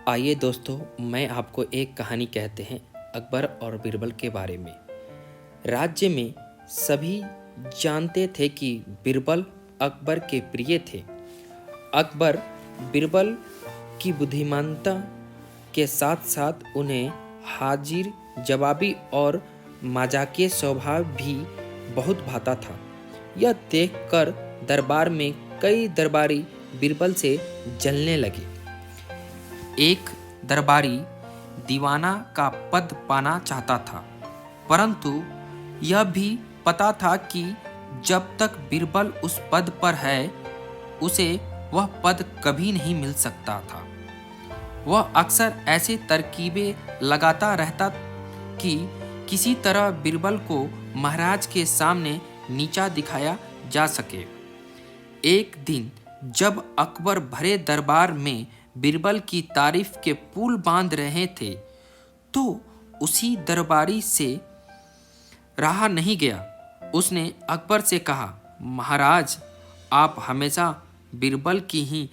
आइए दोस्तों, मैं आपको एक कहानी कहते हैं अकबर और बीरबल के बारे में। राज्य में सभी जानते थे कि बीरबल अकबर के प्रिय थे। अकबर बीरबल की बुद्धिमानता के साथ साथ उन्हें हाजिर जवाबी और मजाकिया स्वभाव भी बहुत भाता था। यह देखकर दरबार में कई दरबारी बीरबल से जलने लगे। एक दरबारी दीवाना का पद पाना चाहता था, परंतु यह भी पता था कि जब तक बीरबल उस पद पर है उसे वह पद कभी नहीं मिल सकता था। वह अक्सर ऐसे तरकीबें लगाता रहता कि किसी तरह बीरबल को महाराज के सामने नीचा दिखाया जा सके। एक दिन जब अकबर भरे दरबार में बीरबल की तारीफ के पुल बांध रहे थे, तो उसी दरबारी से रहा नहीं गया। उसने अकबर से कहा, महाराज, आप हमेशा बीरबल की ही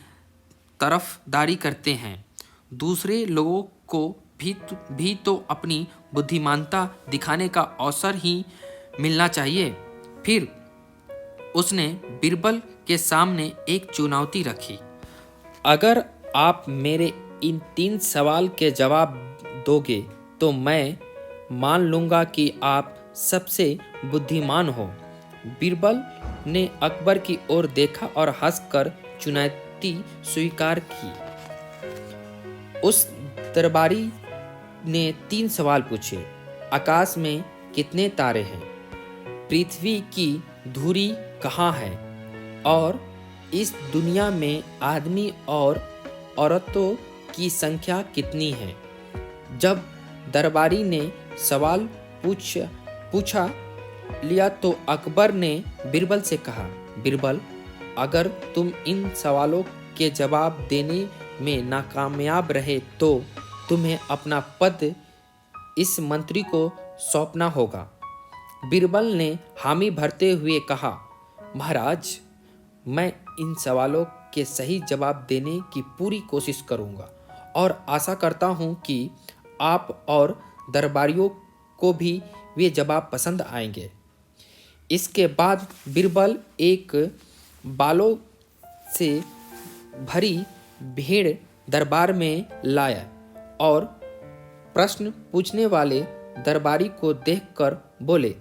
तरफदारी करते हैं। दूसरे लोगों को भी तो अपनी बुद्धिमानता दिखाने का अवसर ही मिलना चाहिए। फिर उसने बीरबल के सामने एक चुनौती रखी। अगर आप मेरे इन 3 सवाल के जवाब दोगे तो मैं मान लूँगा कि आप सबसे बुद्धिमान हो। बीरबल ने अकबर की ओर देखा और हंसकर चुनौती स्वीकार की। उस दरबारी ने 3 सवाल पूछे। आकाश में कितने तारे हैं? पृथ्वी की धुरी कहाँ है? और इस दुनिया में आदमी और औरतों की संख्या कितनी है? जब दरबारी ने सवाल पूछा लिया तो अकबर ने बीरबल से कहा, बीरबल, अगर तुम इन सवालों के जवाब देने में नाकामयाब रहे तो तुम्हें अपना पद इस मंत्री को सौंपना होगा। बीरबल ने हामी भरते हुए कहा, महाराज, मैं इन सवालों के सही जवाब देने की पूरी कोशिश करूंगा और आशा करता हूं कि आप और दरबारियों को भी वे जवाब पसंद आएंगे। इसके बाद बीरबल एक बालों से भरी भीड़ दरबार में लाया और प्रश्न पूछने वाले दरबारी को देखकर बोले,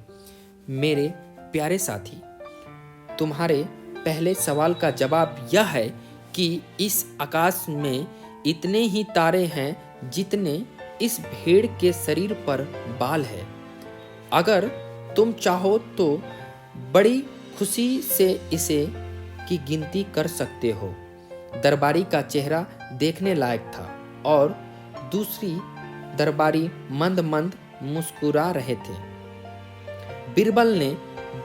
मेरे प्यारे साथी, तुम्हारे पहले सवाल का जवाब यह है कि इस आकाश में इतने ही तारे हैं जितने इस भेड़ के शरीर पर बाल है। अगर तुम चाहो तो बड़ी खुशी से इसे की गिनती कर सकते हो। दरबारी का चेहरा देखने लायक था और दूसरी दरबारी मंद मंद मुस्कुरा रहे थे। बीरबल ने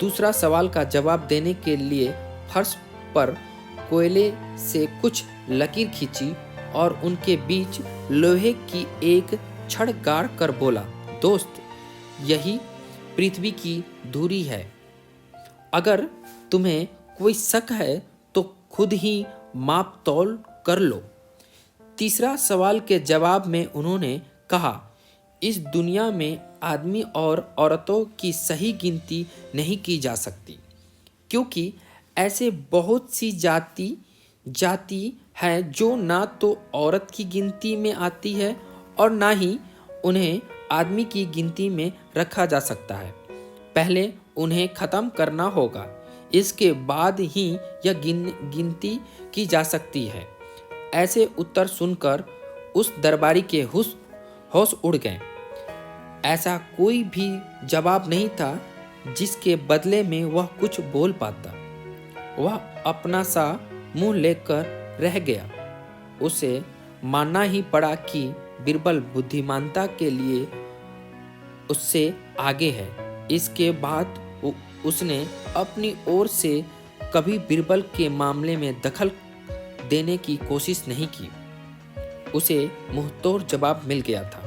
दूसरा सवाल का जवाब देने के लिए फर्श पर कोयले से कुछ लकीर खींची और उनके बीच लोहे की एक छड़ गाड़ कर बोला, दोस्त, यही पृथ्वी की धुरी है। अगर तुम्हें कोई शक है तो खुद ही माप तौल कर लो। तीसरा सवाल के जवाब में उन्होंने कहा, इस दुनिया में आदमी और औरतों की सही गिनती नहीं की जा सकती, क्योंकि ऐसे बहुत सी जाति हैं जो ना तो औरत की गिनती में आती है और ना ही उन्हें आदमी की गिनती में रखा जा सकता है। पहले उन्हें ख़त्म करना होगा, इसके बाद ही यह गिनती की जा सकती है। ऐसे उत्तर सुनकर उस दरबारी के होश उड़ गए। ऐसा कोई भी जवाब नहीं था जिसके बदले में वह कुछ बोल पाता। वह अपना सा मुंह लेकर रह गया। उसे मानना ही पड़ा कि बीरबल बुद्धिमानता के लिए उससे आगे है। इसके बाद उसने अपनी ओर से कभी बीरबल के मामले में दखल देने की कोशिश नहीं की। उसे मुंहतोड़ जवाब मिल गया था।